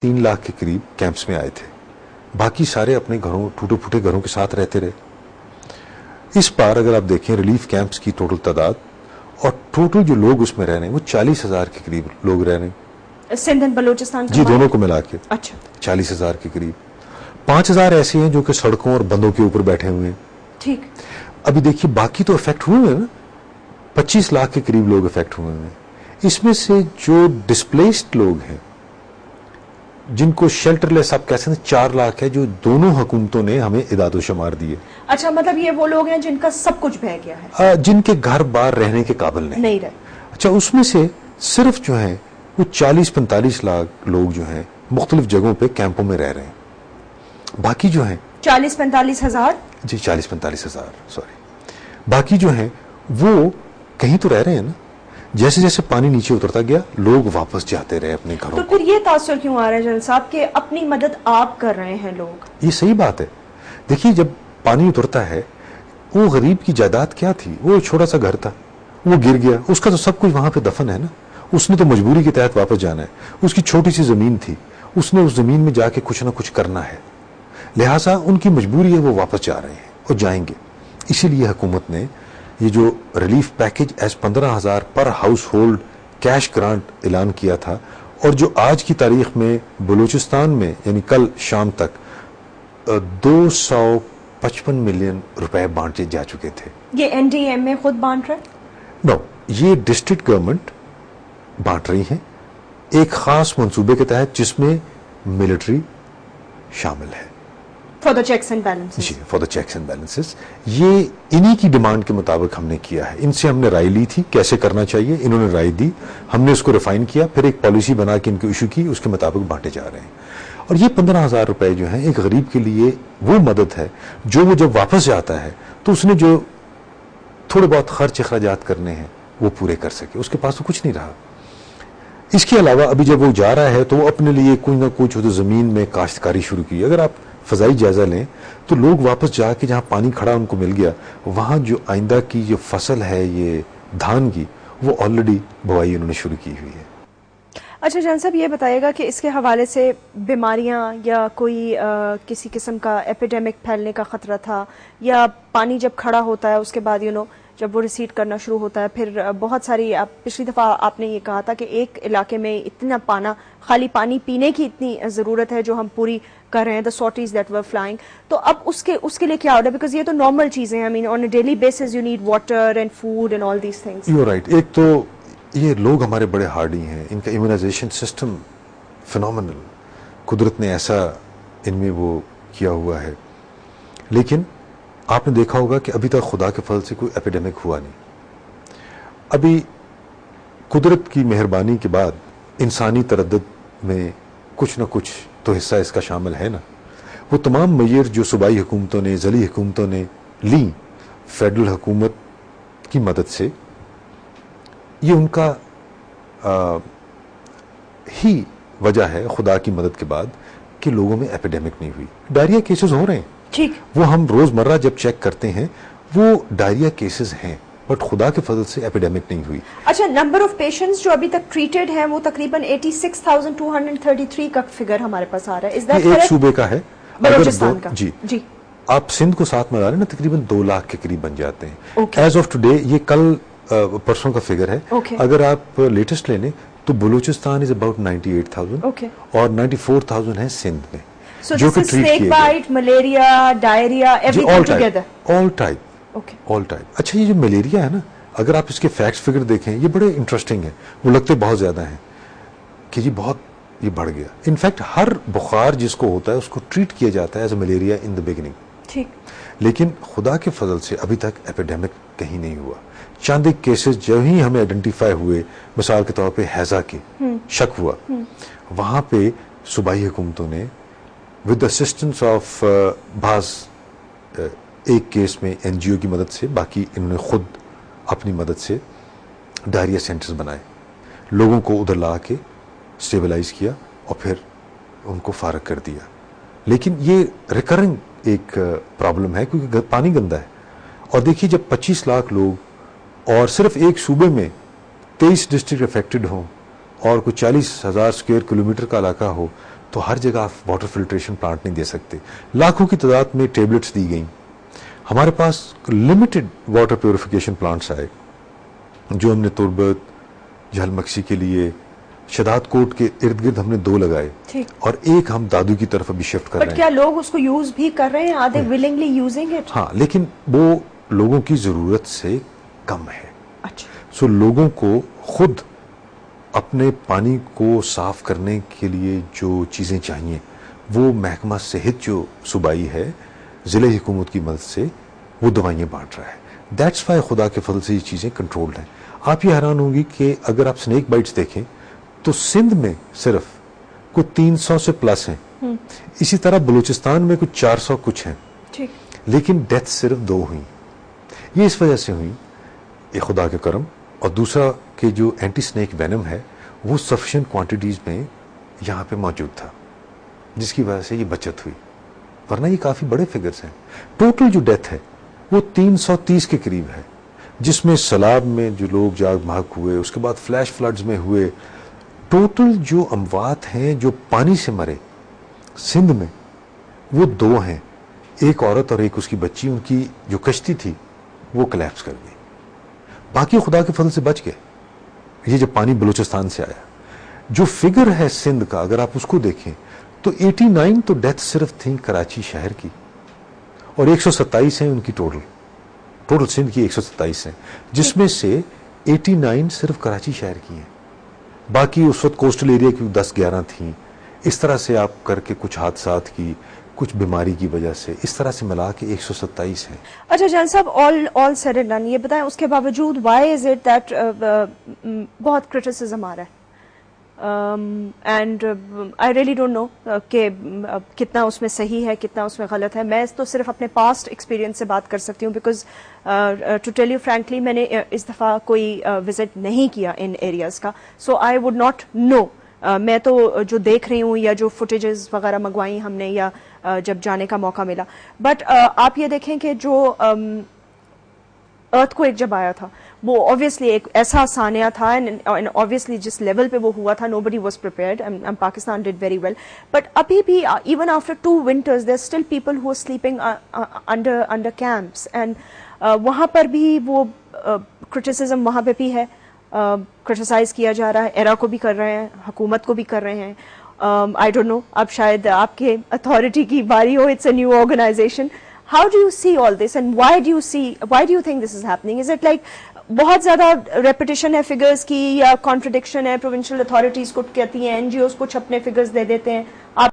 3 लाख के करीब कैंप्स में आए थे, बाकी सारे अपने घरों, टूटे फूटे घरों के साथ रहते रहे। इस बार अगर आप देखें रिलीफ कैंप्स की टोटल तादाद और टोटल जो लोग उसमें रह रहे हैं वो 40,000 के करीब लोग रह रहे हैं, सिंध एंड बलूचिस्तान जी दोनों को मिला के। अच्छा, 40,000 के करीब। 5,000 ऐसे हैं जो कि सड़कों और बंदों के ऊपर बैठे हुए हैं। ठीक। अभी देखिए बाकी तो इफेक्ट हुए हैं ना, 25 लाख के करीब लोग इफेक्ट हुए हैं। इसमें से जो डिस्प्लेस्ड लोग हैं, जिनको शेल्टरलेस आप कह सकते हैं, 4 लाख है, जो दोनों हुकूमतों ने हमें इदाद शुमार दिए। अच्छा, मतलब ये वो लोग हैं जिनका सब कुछ बह गया है, जिनके घर बार रहने के काबिल नहीं रहे। अच्छा, उसमें से सिर्फ जो है वो 40-45 लाख लोग जो हैं मुख्तलिफ जगहों पे कैंपों में रह रहे हैं। बाकी जो है 40-45 हजार, जी 40-45 हजार, सॉरी, बाकी जो है वो कहीं तो रह रहे हैं ना। जैसे जैसे पानी नीचे उतरता गया लोग वापस जाते रहे अपने घरों। तो फिर ये तासुर क्यों आ रहा है जनरल साहब कि अपनी मदद आप कर रहे हैं लोग? ये सही बात है। देखिए जब पानी उतरता है, वो गरीब की जायदाद क्या थी, वो छोटा सा घर था, वो गिर गया, उसका तो सब कुछ वहां पे दफन है ना। उसने तो मजबूरी के तहत वापस जाना है। उसकी छोटी सी जमीन थी, उसने उस जमीन में जाके कुछ ना कुछ करना है, लिहाजा उनकी मजबूरी है, वो वापस जा रहे हैं और जाएंगे। इसीलिए हुकूमत ने ये जो रिलीफ पैकेज एज 15,000 पर हाउस होल्ड कैश ग्रांट ऐलान किया था, और जो आज की तारीख में बलूचिस्तान में यानी कल शाम तक 255 मिलियन रुपए बांटे जा चुके थे। ये NDMA खुद बांट रहा है? नो, ये डिस्ट्रिक्ट गवर्नमेंट बांट रही है एक खास मंसूबे के तहत जिसमें मिलिट्री शामिल है। For the checks and balances. जी, for the checks and balances. ये इन्हीं की डिमांड के मुताबिक हमने किया है। इनसे हमने राय ली थी कैसे करना चाहिए, इन्होंने राय दी, हमने उसको रिफाइन किया, फिर एक पॉलिसी बना के इनको इशू की, उसके मुताबिक बांटे जा रहे हैं। और ये 15,000 रुपए जो है एक गरीब के लिए वो मदद है जो वो जब वापस जाता है तो उसने जो थोड़े बहुत खर्च अखराजात करने हैं वो पूरे कर सके, उसके पास तो कुछ नहीं रहा। इसके अलावा अभी जब वो जा रहा है तो वो अपने लिए कोई ना कुछ तो जमीन में काश्तकारी शुरू की। अगर आप फजाई जायजा लें तो लोग वापस जाके जहां पानी खड़ा उनको मिल गया, वहां जो आइंदा की जो फसल है ये धान की, वो ऑलरेडी बुआई उन्होंने शुरू की हुई है। अच्छा जान साहब, ये बताइएगा कि इसके हवाले से बीमारियां या कोई किसी किस्म का एपिडेमिक फैलने का खतरा था, या पानी जब खड़ा होता है उसके बाद जब वो रिसीड करना शुरू होता है, फिर बहुत सारी पिछली दफ़ा आपने ये कहा था कि एक इलाके में इतना खाली पानी पीने की इतनी ज़रूरत है जो हम पूरी कर रहे हैं, the sorties that were flying. तो अब उसके लिए क्या ऑर्डर, बिकॉज ये तो नॉर्मल चीज़ें हैं, I mean on a daily basis you need water and food and all these things. You right. एक तो ये लोग हमारे बड़े हार्डी हैं, इनका इम्यूनाइजेशन सिस्टम फिनोमिनल, कुदरत ने ऐसा इनमें वो किया हुआ है। लेकिन आपने देखा होगा कि अभी तक खुदा के फल से कोई एपिडेमिक हुआ नहीं। अभी कुदरत की मेहरबानी के बाद इंसानी तरद्दुद में कुछ न कुछ तो हिस्सा इसका शामिल है ना। वो तमाम मेजर जो सूबाई हुकूमतों ने, ज़ली हुकूमतों ने ली फेडरल हुकूमत की मदद से, ये उनका ही वजह है खुदा की मदद के बाद कि लोगों में एपिडेमिक नहीं हुई। डायरिया केसेस हो रहे हैं, ठीक, वो हम रोजमर्रा जब चेक करते हैं वो डायरिया केसेस हैं, बट खुदा के फजल से एपिडेमिक नहीं हुई। अच्छा, नंबर ऑफ पेशेंट्स जो अभी तक ट्रीटेड हैं वो तकरीबन 86,233 का फिगर हमारे पास आ रहा है। इस एक सूबे का है, बलूचिस्तान का। जी, आप सिंध को साथ में ला रहे हैं ना, तकरीबन 2 लाख के करीब बन जाते हैं एज ऑफ टुडे। ये कल परसों का फिगर है। अगर आप लेटेस्ट ले लें तो बलूचिस्तान इज अबाउट 98,000 और 94,000 है सिंध में, जो कि ट्रीट किए गए। Malaria, diarrhoea, everything together, all type. अच्छा, ये जो मलेरिया है ना, अगर आप इसके फैक्ट्स फिगर देखें ये बड़े इंटरेस्टिंग है, वो लगते बहुत ज्यादा हैं कि जी बहुत ये बढ़ गया। इनफैक्ट हर बुखार जिसको होता है उसको ट्रीट किया जाता है as a malaria in the beginning, ठीक, लेकिन खुदा के फजल से अभी तक एपिडेमिक कहीं नहीं हुआ। चंद एक केसेस जो ही हमें आइडेंटिफाई हुए, मिसाल के तौर पे हैजा के शक हुआ, वहां पे सूबाई हुकूमतों ने विद असिस्टेंस ऑफ बाज एक केस में NGO की मदद से, बाकी इन्होंने खुद अपनी मदद से डायरिया सेंटर्स बनाए, लोगों को उधर ला के स्टेबलाइज किया और फिर उनको फारग कर दिया। लेकिन ये रिकरिंग एक प्रॉब्लम है क्योंकि पानी गंदा है। और देखिए जब 25 लाख लोग और सिर्फ एक सूबे में 23 डिस्ट्रिक्ट अफेक्टेड हों और कुछ 40,000 स्क्वायर किलोमीटर का इलाका हो, تو ہر جگہ آپ واٹر فلٹریشن پلانٹ نہیں دے سکتے. لاکھوں کی تعداد میں ٹیبلٹس دی گئیں. ہمارے پاس لمیٹڈ واٹر پیوریفیکیشن پلانٹس آئے جو ہم نے تربت جھل مکسی کے لیے شداد کوٹ کے ارد گرد ہم نے 2 لگائے اور ایک ہم دادو کی طرف ابھی شفٹ کر رہے ہیں. کیا لوگ اس کو یوز بھی کر رہے ہیں؟ آدھے ولنگلی یوزنگ اٹ؟ ہاں لیکن وہ لوگوں کی ضرورت سے کم ہے. اچھا. سو لوگوں کو خود اپنے پانی کو صاف کرنے کے لیے جو چیزیں چاہیے وہ محکمہ صحت جو صوبائی ہے ضلع حکومت کی مدد سے وہ دوائیاں بانٹ رہا ہے. دیٹس وائی خدا کے فضل سے یہ چیزیں کنٹرولڈ ہیں. آپ یہ حیران ہوں گی کہ اگر آپ سنیک بائٹس دیکھیں تو سندھ میں صرف کوئی 300 سے پلس ہیں. اسی طرح بلوچستان میں کچھ 400 کچھ ہیں. لیکن ڈیتھ صرف 2 ہوئی. یہ اس وجہ سے ہوئی یہ خدا کے کرم، اور دوسرا کہ جو اینٹی سنیک وینم ہے وہ سفیشینٹ کوانٹیٹیز میں یہاں پہ موجود تھا جس کی وجہ سے یہ بچت ہوئی. ورنہ یہ کافی بڑے فگرز ہیں. ٹوٹل جو ڈیتھ ہے وہ 330 کے قریب ہے، جس میں سیلاب میں جو لوگ جاگ بھاگ ہوئے، اس کے بعد فلیش فلڈز میں ہوئے. ٹوٹل جو اموات ہیں جو پانی سے مرے سندھ میں وہ 2 ہیں، ایک عورت اور ایک اس کی بچی. ان کی جو کشتی تھی وہ کلیپس کر گئی. باقی خدا کے فضل سے بچ گئے. یہ جب پانی بلوچستان سے آیا جو فگر ہے سندھ کا اگر آپ اس کو دیکھیں تو 89 تو ڈیتھ صرف تھیں کراچی شہر کی اور 127 ہیں ان کی ٹوٹل سندھ کی 127 ہیں، جس میں سے 89 صرف کراچی شہر کی ہیں. باقی اس وقت کوسٹل ایریا کی 10-11 تھیں. اس طرح سے آپ کر کے کچھ حادثات کی، کچھ بیماری کی وجہ سے، اس طرح سے ملا کے 127 ہیں. اچھا جان صاحب، all said and done، یہ بتائیں اس کے باوجود why is it that بہت کرٹیسزم آ رہا ہے and I really don't know کہ کتنا اس میں صحیح ہے کتنا اس میں غلط ہے. میں تو صرف اپنے پاسٹ ایکسپیرینس سے بات کر سکتی ہوں because to tell you frankly میں نے اس دفعہ کوئی وزٹ نہیں کیا ان ایریاز کا، سو آئی وڈ ناٹ نو. میں تو جو دیکھ رہی ہوں یا جو فوٹیجز وغیرہ منگوائی ہم نے یا جب جانے کا موقع ملا. بٹ آپ یہ دیکھیں کہ جو ارتھ کو ایک جب آیا تھا وہ obviously ایک ایسا سانیہ تھا and obviously جس لیول پہ وہ ہوا تھا nobody was prepared and Pakistan did very well. But ابھی بھی even after 2 winters there are still people who are sleeping under camps and وہاں پر بھی وہ criticism وہاں پہ بھی ہے، criticize کیا جا رہا ہے. ایرا کو بھی کر رہے ہیں، حکومت کو بھی کر رہے ہیں. I don't know، اب شاید آپ کے اتھارٹی کی باری ہو. It's a new organization. How do you see all this and why do you think this is happening? Is it like بہت زیادہ ریپیٹیشن ہے فگرز کی یا کانٹرڈکشن ہے؟ پروونشل اتھارٹیز کو کہتی ہیں NGOs کچھ اپنے فگرز دے دیتے ہیں، آپ